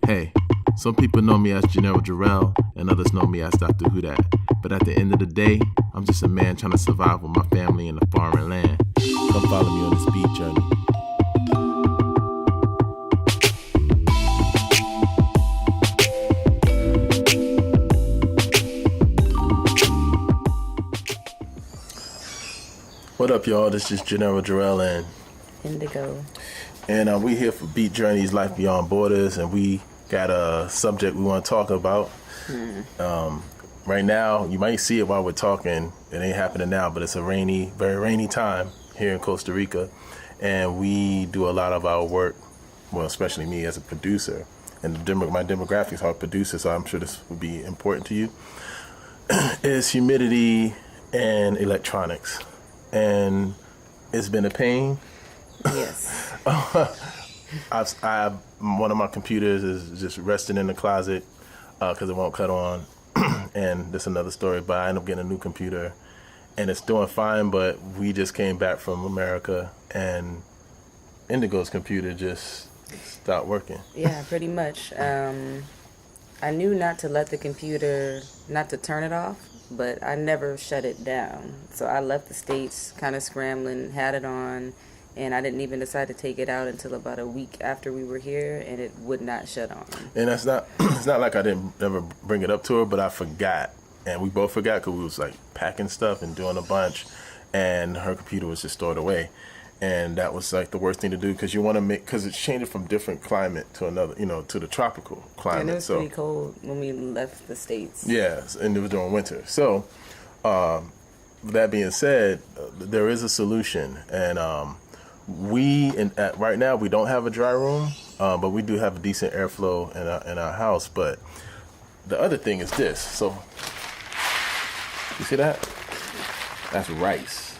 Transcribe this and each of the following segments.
Hey, some people know me as Jneiro Jarel, and others know me as Dr. Who Dat. But at the end of the day, I'm just a man trying to survive with my family in a foreign land. Come follow me on this beat journey. What up, y'all? This is Jneiro Jarel and Indigo. And we here for Beat Journeys, Life Beyond Borders, and we got a subject we want to talk about. Right now, you might see it while we're talking. It ain't happening now, but it's a rainy, very rainy time here in Costa Rica, and we do a lot of our work, well, especially me as a producer, and my demographics are producers, so I'm sure this would be important to you, is humidity and electronics. And it's been a pain. Yes. One of my computers is just resting in the closet because it won't cut on. And that's another story, but I ended up getting a new computer and it's doing fine, but we just came back from America and Indigo's computer just stopped working. Yeah, pretty much. I knew not to let the computer, not to turn it off, but I never shut it down. So I left the States kind of scrambling, had it on, and I didn't even decide to take it out until about a week after we were here, and it would not shut on. And that's not, it's not like I didn't ever bring it up to her, but I forgot. And we both forgot because we was like packing stuff and doing a bunch, and her computer was just stored away. And that was like the worst thing to do because you want to because it's changing from different climate to another, to the tropical climate. And it was pretty cold when we left the States. Yeah, and it was during winter. So, that being said, there is a solution. And right now we don't have a dry room, but we do have a decent airflow in our house. But the other thing is this. So, you see that? That's rice,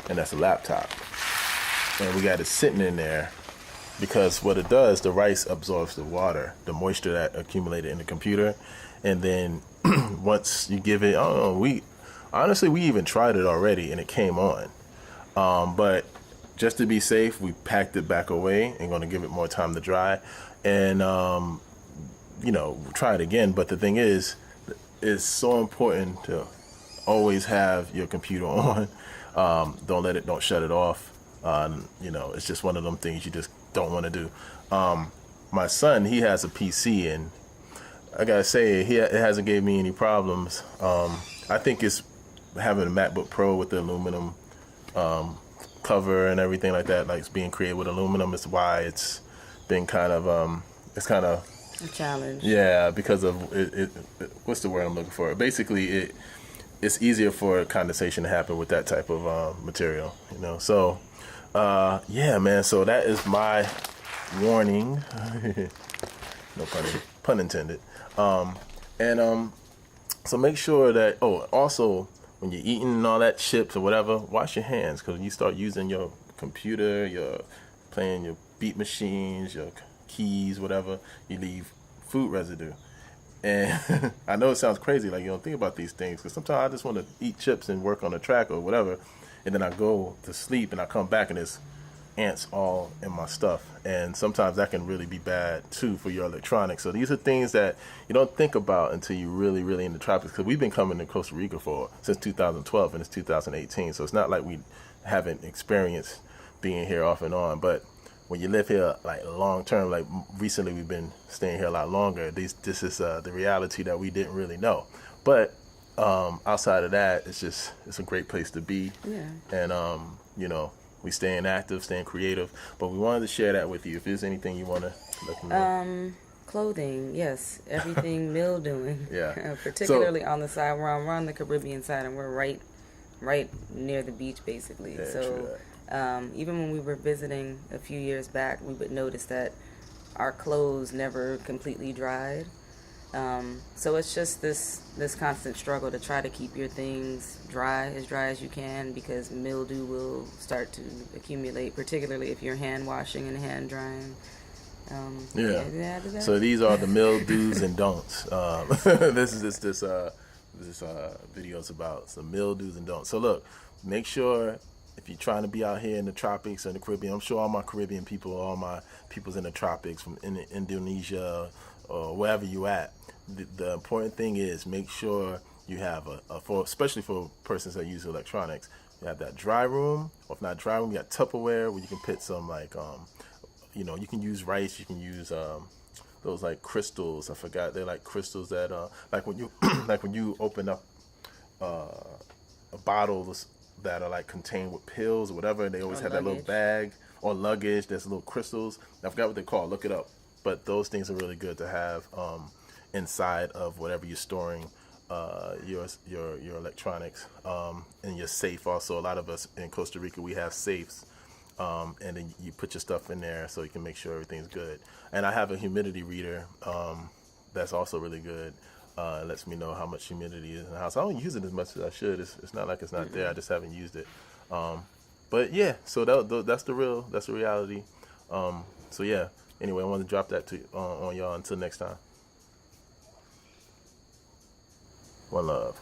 and that's a laptop. And we got it sitting in there because what it does, the rice absorbs the water, the moisture that accumulated in the computer. And then once you give it, I don't know, we even tried it already and it came on. But just to be safe, we packed it back away and going to give it more time to dry. And, try it again. But the thing is, it's so important to always have your computer on. Don't shut it off. It's just one of them things you just don't want to do. My son, he has a PC, and I gotta say, it hasn't gave me any problems. I think it's having a MacBook Pro with the aluminum cover and everything like that, like it's being created with aluminum, is why it's been kind of a challenge. Yeah, because of it. What's the word I'm looking for? Basically, it's easier for condensation to happen with that type of material. So. Yeah, man. So that is my warning. No pun intended. So make sure that. Oh, also when you're eating and all that chips or whatever, wash your hands because when you start using your computer, you're playing your beat machines, your keys, whatever, you leave food residue. And I know it sounds crazy, like you don't think about these things, because sometimes I just want to eat chips and work on the track or whatever. And then I go to sleep and I come back and there's ants all in my stuff. And sometimes that can really be bad too for your electronics. So these are things that you don't think about until you're really, really in the tropics. Because we've been coming to Costa Rica since 2012 and it's 2018. So it's not like we haven't experienced being here off and on. But when you live here like long term, like recently we've been staying here a lot longer. This is the reality that we didn't really know. But outside of that, it's a great place to be. Yeah. And we staying active, staying creative. But we wanted to share that with you. If there's anything you want to let me know. Clothing, yes, everything mildewing. Yeah. Particularly on the side where we're on the Caribbean side, and we're right near the beach, basically. Yeah, so even when we were visiting a few years back, we would notice that our clothes never completely dried. So it's just this constant struggle to try to keep your things dry as you can, because mildew will start to accumulate, particularly if you're hand washing and hand drying. So these are the mildews and don'ts. This video is about some mildews and don'ts. So look, make sure if you're trying to be out here in the tropics or the Caribbean, I'm sure all my Caribbean people, all my peoples in the tropics from Indonesia, or wherever you at. The important thing is make sure you have especially for persons that use electronics, you have that dry room, or if not dry room, you got Tupperware where you can put some like, you can use rice, you can use those like crystals. I forgot, they're like crystals that like when you like when you open up bottles that are like contained with pills or whatever, and they always have that little bag or luggage. There's little crystals. I forgot what they're called. Look it up. But those things are really good to have inside of whatever you're storing your electronics, and your safe. Also, a lot of us in Costa Rica, we have safes, and then you put your stuff in there so you can make sure everything's good. And I have a humidity reader that's also really good. It lets me know how much humidity is in the house. I don't use it as much as I should. It's not like it's not there. I just haven't used it. But yeah, so that's the reality. So yeah. Anyway, I want to drop that on y'all. Until next time. One love.